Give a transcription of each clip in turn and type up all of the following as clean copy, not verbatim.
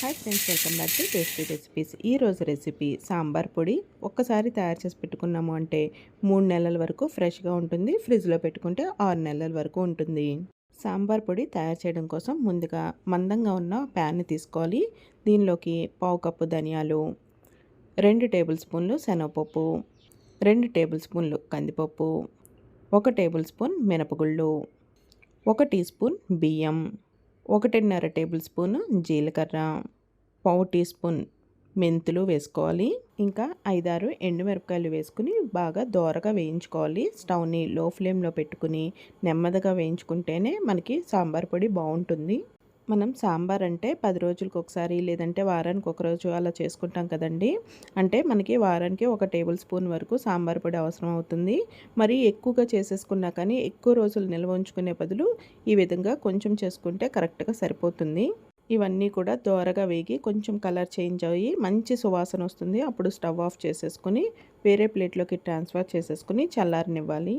Hi friends, welcome back to tasty recipes. ఈరోజు recipe sambar పొడి. ఒక్కసారి తయారు చేసి పెట్టుకున్నాము అంటే 3 నెలల వరకు ఫ్రెష్గా ఉంటుంది. ఫ్రిడ్జ్లో పెట్టుకుంటే 6 నెలల వరకు ఉంటుంది. సాంబార్ పొడి తయారు చేయడం కోసం ముందుగా మందంగా ఉన్న ప్యాన్ తీసుకోవాలి. దీనిలోకి 1/2 కప్పు ధనియాలు, 2 టేబుల్ స్పూన్లు శనగపప్పు, 2 టేబుల్ స్పూన్లు కందిపప్పు, 1 టేబుల్ స్పూన్ మినపగుళ్ళు, 1 టీ స్పూన్ బియ్యం, 1.5 టేబుల్ స్పూన్ జీలకర్ర, 1/2 టీ స్పూన్ మెంతులు వేసుకోవాలి. ఇంకా 5-6 ఎండుమిరపకాయలు వేసుకుని బాగా దోరగా వేయించుకోవాలి. స్టవ్ని లో ఫ్లేమ్లో పెట్టుకుని నెమ్మదిగా వేయించుకుంటేనే మనకి సాంబార్ పొడి బాగుంటుంది. మనం సాంబార్ అంటే 10 రోజులకు ఒకసారి లేదంటే వారానికి ఒక రోజు అలా చేసుకుంటాం కదండి. అంటే మనకి వారానికి 1 టేబుల్ స్పూన్ వరకు సాంబార్ పొడి అవసరం అవుతుంది. మరి ఎక్కువగా చేసేసుకున్నా కానీ ఎక్కువ రోజులు నిల్వ ఉంచుకునే బదులు ఈ విధంగా కొంచెం చేసుకుంటే కరెక్ట్గా సరిపోతుంది. ఇవన్నీ కూడా దోరగా వేగి కొంచెం కలర్ చేంజ్ అయ్యి మంచి సువాసన వస్తుంది. అప్పుడు స్టవ్ ఆఫ్ చేసేసుకుని వేరే ప్లేట్లోకి ట్రాన్స్ఫర్ చేసేసుకుని చల్లారనివ్వాలి.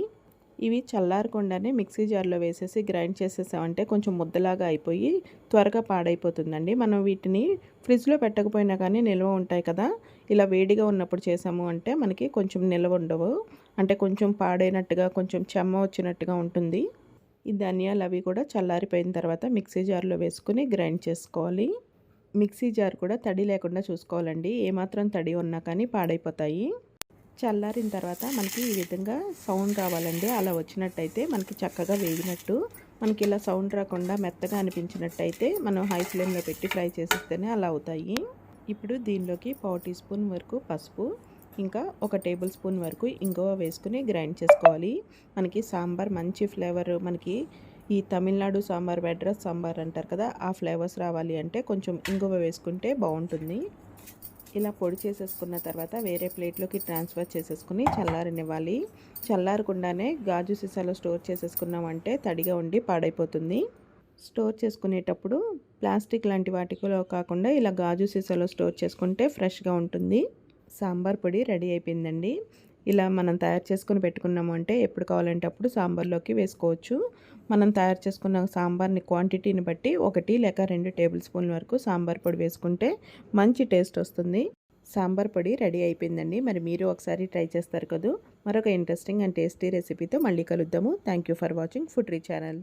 ఇవి చల్లారకుండానే మిక్సీ జార్లో వేసేసి గ్రైండ్ చేసేసామంటే కొంచెం ముద్దలాగా అయిపోయి త్వరగా పాడైపోతుందండి. మనం వీటిని ఫ్రిడ్జ్లో పెట్టకపోయినా కానీ నిల్వ ఉంటాయి కదా. ఇలా వేడిగా ఉన్నప్పుడు చేసాము అంటే మనకి కొంచెం నిల్వ ఉండవు. అంటే కొంచెం పాడైనట్టుగా కొంచెం చెమ్మ వచ్చినట్టుగా ఉంటుంది. ఈ ధనియాలు అవి కూడా చల్లారిపోయిన తర్వాత మిక్సీ జార్లో వేసుకుని గ్రైండ్ చేసుకోవాలి. మిక్సీ జార్ కూడా తడి లేకుండా చూసుకోవాలండి. ఏమాత్రం తడి ఉన్నా కానీ పాడైపోతాయి. చల్లారిన తర్వాత మనకి ఈ విధంగా సౌండ్ రావాలండి. అలా వచ్చినట్టయితే మనకి చక్కగా వేగినట్టు. మనకి ఇలా సౌండ్ రాకుండా మెత్తగా అనిపించినట్టయితే మనం హై ఫ్లేమ్లో పెట్టి ఫ్రై చేసిస్తేనే అలా అవుతాయి. ఇప్పుడు దీనిలోకి 1/2 టీ స్పూన్ వరకు పసుపు, ఇంకా 1 టేబుల్ స్పూన్ వరకు ఇంగువ వేసుకుని గ్రైండ్ చేసుకోవాలి. మనకి సాంబార్ మంచి ఫ్లేవర్, మనకి ఈ తమిళనాడు సాంబార్, మెడ్రాస్ సాంబార్ అంటారు కదా, ఆ ఫ్లేవర్స్ రావాలి అంటే కొంచెం ఇంగువ వేసుకుంటే బాగుంటుంది. ఇలా పొడి చేసేసుకున్న తర్వాత వేరే ప్లేట్లోకి ట్రాన్స్ఫర్ చేసేసుకుని చల్లారనివ్వాలి. చల్లారకుండానే గాజు సీసాలో స్టోర్ చేసేసుకున్నామంటే తడిగా ఉండి పాడైపోతుంది. స్టోర్ చేసుకునేటప్పుడు ప్లాస్టిక్ లాంటి వాటిలో కాకుండా ఇలా గాజు సీసాలో స్టోర్ చేసుకుంటే ఫ్రెష్గా ఉంటుంది. సాంబార్ పొడి రెడీ అయిపోయిందండి. ఇలా మనం తయారు చేసుకుని పెట్టుకున్నాము అంటే ఎప్పుడు కావాలంటే అప్పుడు సాంబార్లోకి వేసుకోవచ్చు. మనం తయారు చేసుకున్న సాంబార్ని క్వాంటిటీని బట్టి 1 లేక 2 టేబుల్ స్పూన్ల వరకు సాంబార్ పొడి వేసుకుంటే మంచి టేస్ట్ వస్తుంది. సాంబార్ పొడి రెడీ అయిపోయిందండి. మరి మీరు ఒకసారి ట్రై చేస్తారు కదా. మరొక ఇంట్రెస్టింగ్ అండ్ టేస్టీ రెసిపీతో మళ్ళీ కలుద్దాము. Thank you for watching food re channel.